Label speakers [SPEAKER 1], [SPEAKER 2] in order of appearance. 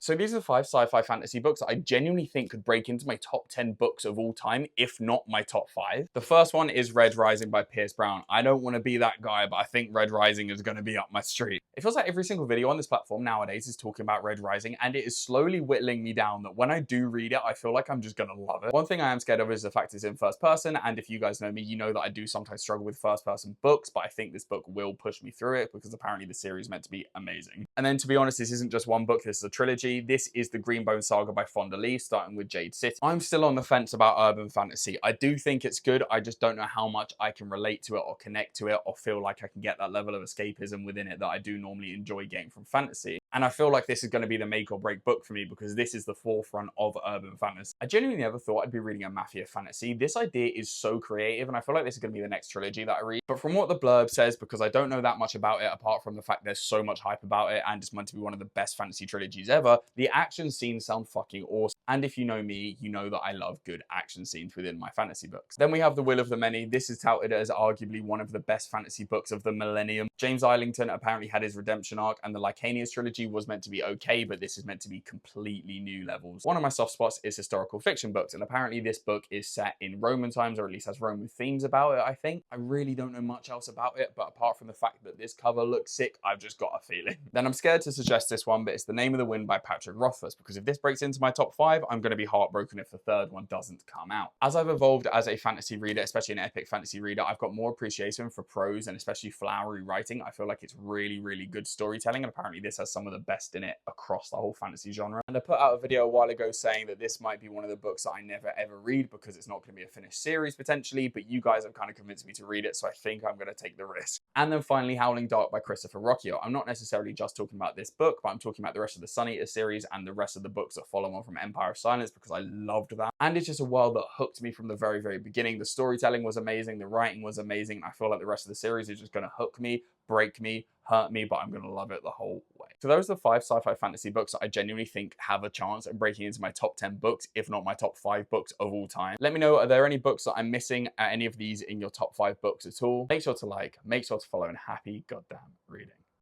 [SPEAKER 1] So these are 5 sci-fi fantasy books that I genuinely think could break into my top 10 books of all time, if not my top 5. The first one is Red Rising by Pierce Brown. I don't want to be that guy, but I think Red Rising is going to be up my street. It feels like every single video on this platform nowadays is talking about Red Rising, and it is slowly whittling me down that when I do read it, I feel like I'm just going to love it. One thing I am scared of is the fact it's in first person, and if you guys know me, you know that I do sometimes struggle with first person books, but I think this book will push me through it because apparently the series is meant to be amazing. And then to be honest, this isn't just one book, this is a trilogy. This is the Greenbone Saga by Fonda Lee, starting with Jade City. I'm still on the fence about urban fantasy. I do think it's good, I just don't know how much I can relate to it or connect to it or feel like I can get that level of escapism within it that I do normally enjoy getting from fantasy. And I feel like this is going to be the make or break book for me because this is the forefront of urban fantasy. I genuinely never thought I'd be reading a mafia fantasy. This idea is so creative and I feel like this is going to be the next trilogy that I read. But from what the blurb says, because I don't know that much about it apart from the fact there's so much hype about it and it's meant to be one of the best fantasy trilogies ever, the action scenes sound fucking awesome. And if you know me, you know that I love good action scenes within my fantasy books. Then we have The Will of the Many. This is touted as arguably one of the best fantasy books of the millennium. James Islington apparently had his redemption arc and the Lycanius trilogy was meant to be okay, but this is meant to be completely new levels. One of my soft spots is historical fiction books, and apparently this book is set in Roman times, or at least has Roman themes about it, I think. I really don't know much else about it, but apart from the fact that this cover looks sick, I've just got a feeling. Then I'm scared to suggest this one, but it's The Name of the Wind by Patrick Rothfuss, because if this breaks into my top 5, I'm going to be heartbroken if the third one doesn't come out. As I've evolved as a fantasy reader, especially an epic fantasy reader, I've got more appreciation for prose and especially flowery writing. I feel like it's really, really good storytelling, and apparently this has some of the best in it across the whole fantasy genre. And I put out a video a while ago saying that this might be one of the books that I never ever read because it's not going to be a finished series potentially, but you guys have kind of convinced me to read it, so I think I'm going to take the risk. And then finally, Howling Dark by Christopher Rocchio. I'm not necessarily just talking about this book, but I'm talking about the rest of the Sun Eater series and the rest of the books that follow on from Empire of Silence because I loved that. And it's just a world that hooked me from the very, very beginning. The storytelling was amazing, the writing was amazing. I feel like the rest of the series is just going to hook me, break me, hurt me, but I'm going to love it the whole way. So those are the 5 sci-fi fantasy books that I genuinely think have a chance at breaking into my top 10 books, if not my top 5 books of all time. Let me know, are there any books that I'm missing at any of these in your top 5 books at all? Make sure to like, make sure to follow, and happy goddamn reading.